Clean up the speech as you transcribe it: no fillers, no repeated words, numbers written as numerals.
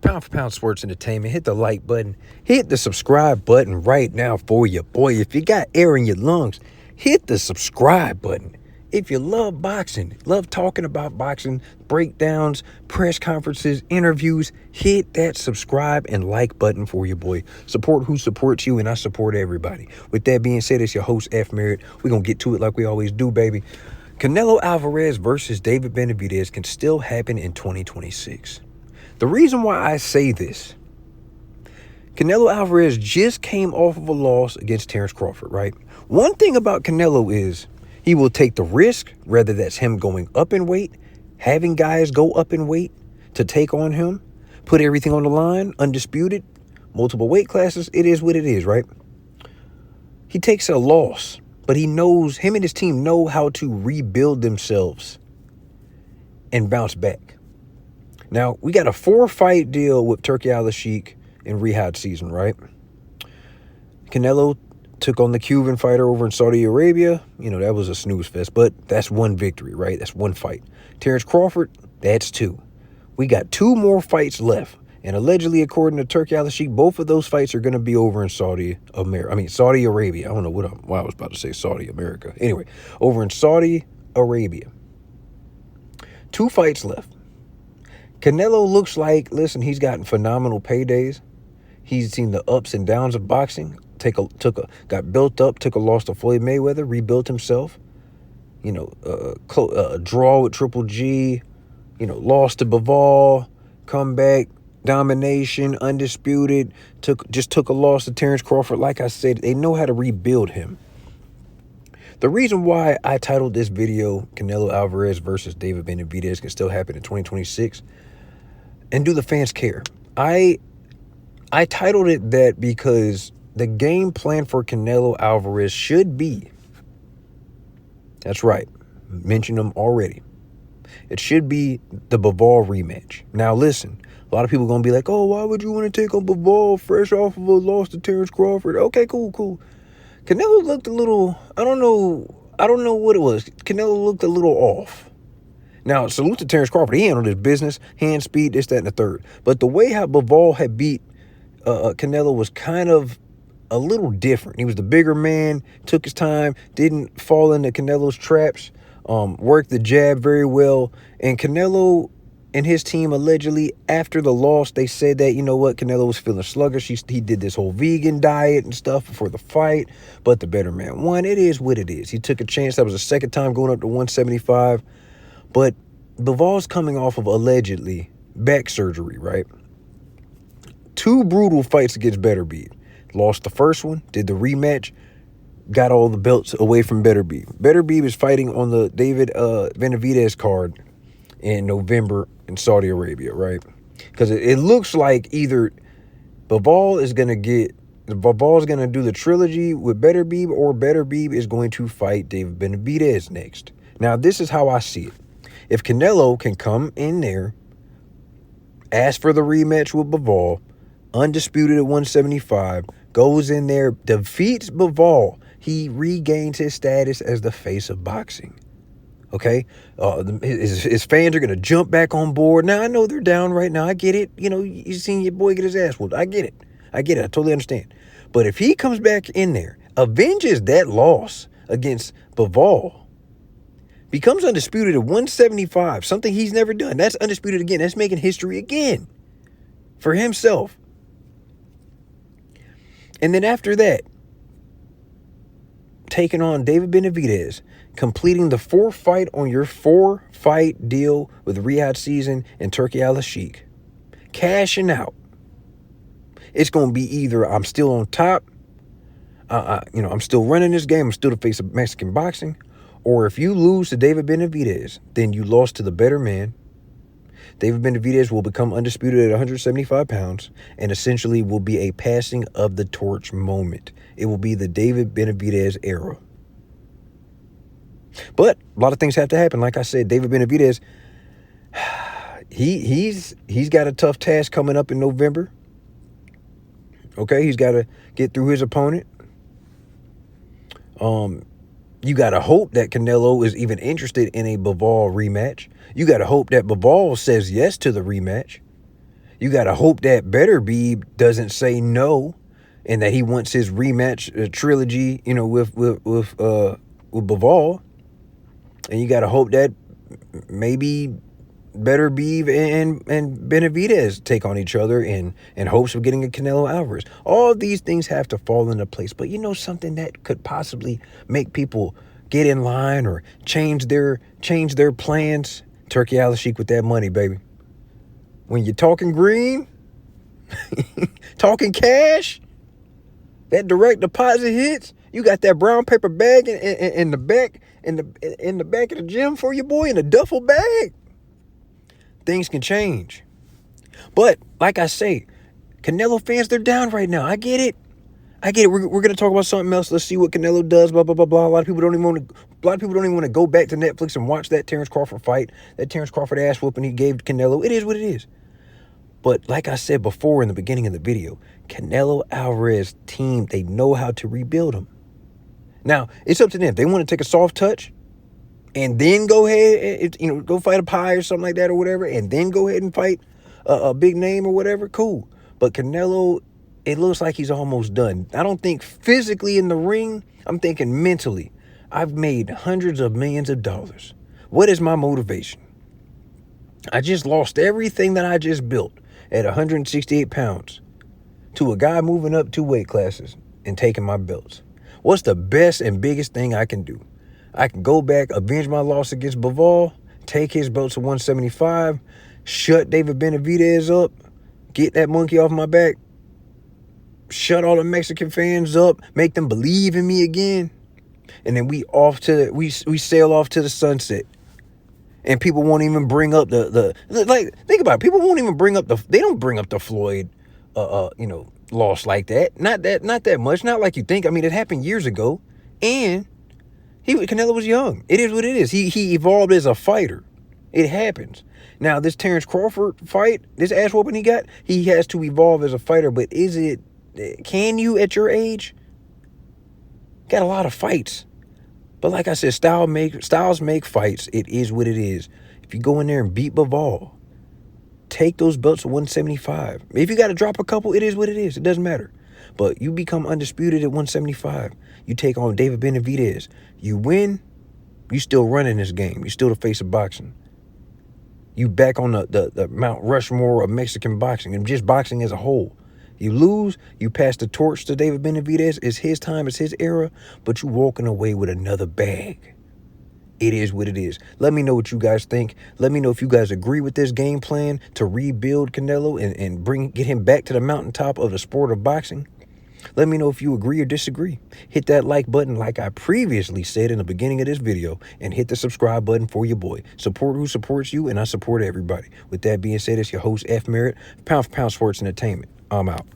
Pound for Pound Sports Entertainment. Hit the like button. Hit the subscribe button right now for your boy. If you got air in your lungs, hit the subscribe button. If you love boxing, love talking about boxing, breakdowns, press conferences, interviews, hit that subscribe and like button for your boy. Support who supports you, and I support everybody. With that being said, it's your host, F. Merritt. We're going to get to it like we always do, baby. Canelo Alvarez versus David Benavidez can still happen in 2026. The reason why I say this, Canelo Alvarez just came off of a loss against Terrence Crawford, right? One thing about Canelo is he will take the risk, whether that's him going up in weight, having guys go up in weight to take on him, put everything on the line, undisputed, multiple weight classes. It is what it is, right? He takes a loss, but he knows, him and his team know how to rebuild themselves and bounce back. Now, we got a 4-fight deal with Turki Al-Sheikh in Riyadh season, right? Canelo took on the Cuban fighter over in Saudi Arabia. You know, that was a snooze fest, but that's one victory, right? That's one fight. Terrence Crawford, that's 2. We got 2 more fights left. And allegedly, according to Turki Al-Sheikh, both of those fights are going to be over in Saudi Arabia. I don't know why I was about to say Saudi America. Anyway, over in Saudi Arabia. 2 fights left. Canelo looks like, listen, he's gotten phenomenal paydays. He's seen the ups and downs of boxing. Got built up, took a loss to Floyd Mayweather, rebuilt himself. You know, draw with Triple G. You know, lost to Bivol, comeback, domination, undisputed. Took a loss to Terrence Crawford. Like I said, they know how to rebuild him. The reason why I titled this video, Canelo Alvarez versus David Benavidez can still happen in 2026, and do the fans care? I titled it that because the game plan for Canelo Alvarez should be, that's right, mentioned them already, it should be the Bivol rematch. Now listen, a lot of people are going to be like, oh, why would you want to take on Bivol fresh off of a loss to Terrence Crawford? Okay, cool. Canelo looked a little, I don't know what it was. Canelo looked a little off. Now, salute to Terrence Crawford. He handled his business, hand speed, this, that, and the third. But the way how Bivol had beat Canelo was kind of a little different. He was the bigger man, took his time, didn't fall into Canelo's traps, worked the jab very well. And Canelo and his team allegedly, after the loss, they said that, you know what, Canelo was feeling sluggish. He did this whole vegan diet and stuff before the fight, but the better man won. It is what it is. He took a chance. That was the second time going up to 175. But Bivol's coming off of allegedly back surgery, right? 2 brutal fights against Beterbiev. Lost the first one, did the rematch, got all the belts away from Beterbiev. Beterbiev is fighting on the David Benavidez card in November in Saudi Arabia, right? Because it looks like either Bivol is going to do the trilogy with Beterbiev, or Beterbiev is going to fight David Benavidez next. Now, this is how I see it. If Canelo can come in there, ask for the rematch with Bivol, undisputed at 175, goes in there, defeats Bivol, he regains his status as the face of boxing. Okay, his fans are going to jump back on board. Now, I know they're down right now. I get it. You know, you seen your boy get his ass whooped. I get it. I totally understand. But if he comes back in there, avenges that loss against Bivol, becomes undisputed at 175, something he's never done. That's undisputed again. That's making history again for himself. And then after that, taking on David Benavidez, completing the 4th fight on your 4-fight deal with Riyadh season and Turki Al-Sheikh, cashing out. It's going to be either I'm still on top, I'm still running this game, I'm still the face of Mexican boxing, or if you lose to David Benavidez, then you lost to the better man. David Benavidez will become undisputed at 175 pounds and essentially will be a passing of the torch moment. It will be the David Benavidez era. But a lot of things have to happen. Like I said, David Benavidez, he's got a tough task coming up in November. Okay, he's got to get through his opponent. You got to hope that Canelo is even interested in a Bivol rematch. You got to hope that Bivol says yes to the rematch. You got to hope that Beterbiev doesn't say no, and that he wants his rematch trilogy, you know, with Bivol. And you got to hope that maybe Beterbiev and Benavidez take on each other in hopes of getting a Canelo Alvarez. All of these things have to fall into place. But you know something that could possibly make people get in line or change their plans? Turkey Al-Sheikh with that money, baby. When you're talking green, talking cash, that direct deposit hits. You got that brown paper bag in the back in the back of the gym for your boy in a duffel bag. Things can change. But like I say, Canelo fans, they're down right now. I get it. We're going to talk about something else. Let's see what Canelo does, blah, blah, blah, blah. A lot of people don't even want to go back to Netflix and watch that Terrence Crawford fight, that Terrence Crawford ass whooping he gave Canelo. It is what it is. But like I said before in the beginning of the video, Canelo Alvarez team, they know how to rebuild him. Now, it's up to them. If they want to take a soft touch and then go ahead and, go fight a pie or something like that or whatever, and then go ahead and fight a big name or whatever, cool. But Canelo, it looks like he's almost done. I don't think physically in the ring. I'm thinking mentally. I've made hundreds of millions of dollars. What is my motivation? I just lost everything that I just built at 168 pounds to a guy moving up 2 weight classes and taking my belts. What's the best and biggest thing I can do? I can go back, avenge my loss against Bivol, take his belt to 175, shut David Benavidez up, get that monkey off my back, shut all the Mexican fans up, make them believe in me again, and then we sail off to the sunset. And people won't even bring up the think about it. People won't even bring up they don't bring up the Floyd loss like that. Not that much. Not like you think. I mean, it happened years ago. And Canelo was young. It is what it is. He evolved as a fighter. It happens. Now, this Terrence Crawford fight, this ass whooping he got, he has to evolve as a fighter. But can you at your age? Got a lot of fights. But like I said, styles make fights. It is what it is. If you go in there and beat Bivol, take those belts to 175. If you got to drop a couple, it is what it is. It doesn't matter. But you become undisputed at 175. You take on David Benavidez. You win, you still running this game. You still the face of boxing. You back on the Mount Rushmore of Mexican boxing and just boxing as a whole. You lose, you pass the torch to David Benavidez. It's his time, it's his era, but you walking away with another bag. It is what it is. Let me know what you guys think. Let me know if you guys agree with this game plan to rebuild Canelo and get him back to the mountaintop of the sport of boxing. Let me know if you agree or disagree. Hit that like button like I previously said in the beginning of this video, and hit the subscribe button for your boy. Support who supports you, and I support everybody. With that being said, it's your host, F. Merritt, Pound for Pound Sports Entertainment. I'm out.